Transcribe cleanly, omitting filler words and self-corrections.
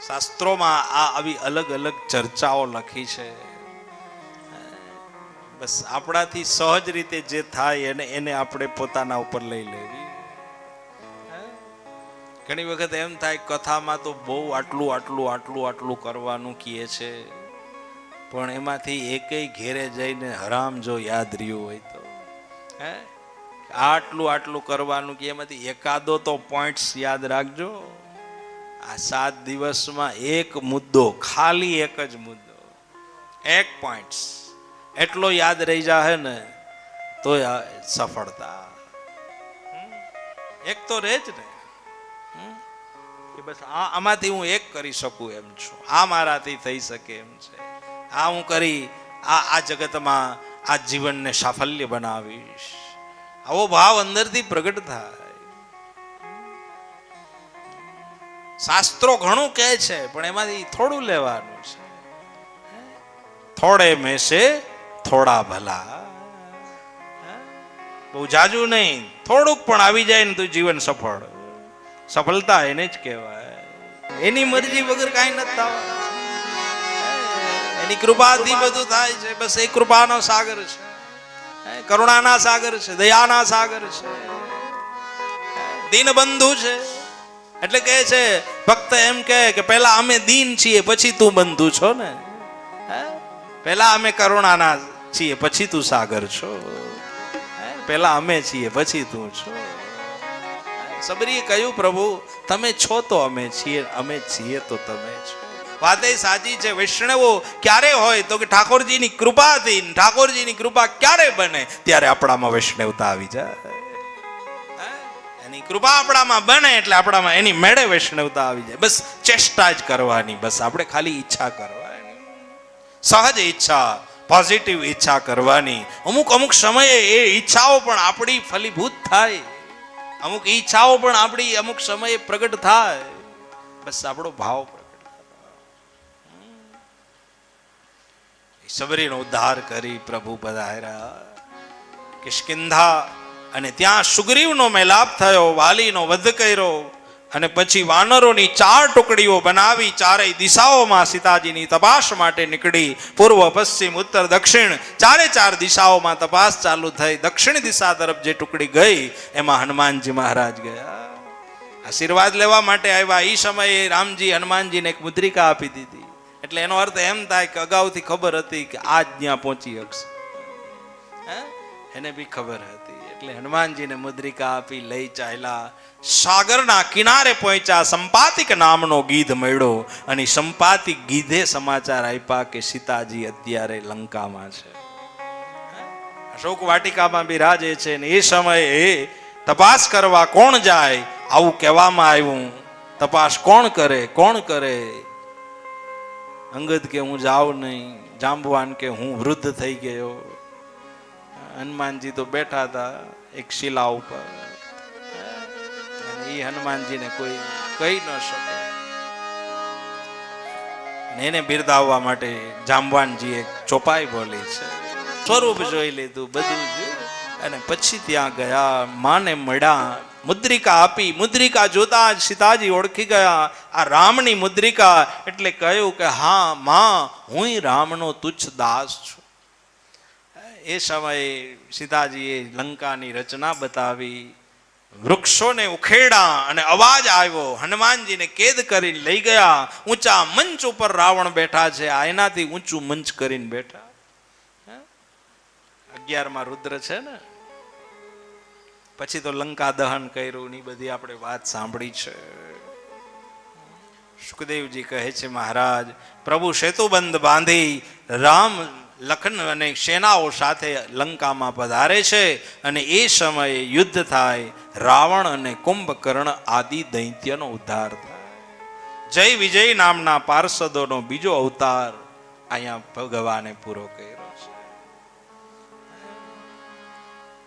શાસ્ત્રોમાં આ આવી અલગ અલગ ચર્ચાઓ લખી છે. બસ આપણાથી સહજ રીતે જે થાય એને આપણે પોતાના ઉપર લઈ લેવી. ઘણી વખત એમ થાય કથામાં તો બહુ આટલું આટલું આટલું આટલું કરવાનું કહે છે, પણ એમાંથી એકેય ઘેરે જઈને હરામ જો યાદ રહ્યું હોય તો આટલું આટલું કરવાનું કે એમાંથી એકાદો તો પોઈન્ટ્સ યાદ રાખજો. આ 7 દિવસમાં એક મુદ્દો, ખાલી એક જ મુદ્દો, એક પોઈન્ટ્સ એટલો યાદ રહી જાય ને તો સફળતા. એક તો રહે જ ને કે બસ આમાંથી હું એક કરી શકું એમ છું, આ મારાથી થઈ શકે એમ છે, આ હું કરી આ જગતમાં આ જીવનને સાફલ્ય બનાવીશ. આવો ભાવ અંદરથી પ્રગટ થાય. શાસ્ત્રો ઘણું કહે છે પણ એમાંથી થોડું લેવાનું છે. થોડે મેં સે થોડા ભલા. બહુ જાજુ નહીં, થોડુંક પણ આવી જાય ને તો જીવન સફળ. સફળતા એને જ કહેવાય. એની મરજી વગર કાંઈ નથી થવાનું. એની કૃપાથી બધું થાય છે. બસ એ કૃપાનો સાગર છે, કરુણાના સાગર છે, દયાના સાગર છે, દીનબંધુ છે. એટલે કહે છે ભક્ત એમ કે પહેલા અમે દીન છીએ પછી તું બંધુ છો ને, પહેલા અમે કરુણાના છીએ પછી તું સાગર છો, પહેલા અમે છીએ પછી તું છો. સબરીએ કહ્યું પ્રભુ તમે છો તો અમે છીએ, અમે છીએ તો તમે છો. વાતે સાચી છે. વૈષ્ણવો ક્યારે હોય તો કે ઠાકોરજીની કૃપાથી. ઠાકોરજીની કૃપા ક્યારે બને? ત્યારે આપણામાં વૈષ્ણવતા આવી જાય. એની કૃપા આપણામાં બને એટલે આપણામાં એની મેળે વૈષ્ણવતા આવી જાય. બસ ચેષ્ટા જ કરવાની, બસ આપણે ખાલી ઈચ્છા કરવાની, સહજ ઈચ્છા, પોઝિટિવ ઈચ્છા કરવાની. અમુક સમયે એ ઈચ્છાઓ પણ આપણી ફલીભૂત થાય, અમુક ઈચ્છાઓ પણ આપણી અમુક સમયે પ્રગટ થાય. બસ આપણો ભાવ પ્રગટ થાય. સબરીનો ઉદ્ધાર કરી પ્રભુ પધાર્યા કિષ્કિંધા, અને ત્યાં સુગ્રીવનો મેલાપ થયો, વાલીનો વધ કર્યો, અને પછી વાનરોની 4 ટુકડીઓ બનાવી ચારેય દિશાઓમાં સીતાજીની તપાસ માટે નીકળી. પૂર્વ, પશ્ચિમ, ઉત્તર, દક્ષિણ 4 દિશાઓમાં તપાસ ચાલુ થઈ. દક્ષિણ દિશા તરફ જે ટુકડી ગઈ એમાં હનુમાનજી મહારાજ ગયા, આશીર્વાદ લેવા માટે આવ્યા. એ સમયે રામજી હનુમાનજીને એક મુદ્રિકા આપી દીધી. એટલે એનો અર્થ એમ થાય કે અગાઉથી ખબર હતી કે આજ ત્યાં પહોંચી શકશે, એને બી ખબર હતી. એટલે હનુમાનજીને મુદ્રિકા આપી લઈ ચાલ્યા. સાગરના કિનારે પહોંચ્યા. સંપાતિક નામનો ગીધ મળ્યો, અને સંપાતિક ગીધે સમાચાર આપ્યા કે સીતાજી અત્યારે લંકામાં છે, અશોક વાટિકામાં બિરાજે છે. ને એ સમયે તપાસ કરવા કોણ જાય આવું કહેવામાં આવ્યું. તપાસ કોણ કરે, કોણ કરે? અંગદ કે હું જાઉં નહીં, જાંબવાન કે હું વૃદ્ધ થઈ ગયો. હનુમાનજી તો બેઠા હતા એક શિલા ઉપર, એ હનુમાનજીને કોઈ કહી ન શકે. એને બિરદાવવા માટે જાંબવાનજી એક ચોપાઈ બોલી છે, સ્વરૂપ જોઈ લીધું, બધું જોયું, અને પછી ત્યાં ગયા. માને મળ્યા, મુદ્રિકા આપી. મુદ્રિકા જોતા જ સીતાજી ઓળખી ગયા, આ રામની મુદ્રિકા. એટલે કહ્યું કે હા માં, હું રામનો તુચ્છ દાસ છું. એ સમયે સીતાજીએ લંકાની રચના બતાવી, વૃક્ષોને ઉખેડા, અને અવાજ આવ્યો. હનુમાનજીને કેદ કરીને લઈ ગયા. ઊંચા મંચ ઉપર રાવણ બેઠા છે, આ એનાથી ઊંચું મંચ કરીને બેઠા. 11માં રુદ્ર છે ને, પછી તો લંકા દહન કર્યું ની બધી આપણે વાત સાંભળી છે. સુખદેવજી કહે છે મહારાજ પ્રભુ સેતુબંધ બાંધી રામ, લખન અને સેનાઓ સાથે લંકામાં પધારે છે, અને એ સમયે યુદ્ધ થાય. રાવણ અને કુંભકર્ણ આદિ દૈત્યનો ઉદ્ધાર થાય. જય વિજય નામના પાર્ષદોનો બીજો અવતાર અહીંયા ભગવાને પૂરો કર્યો છે.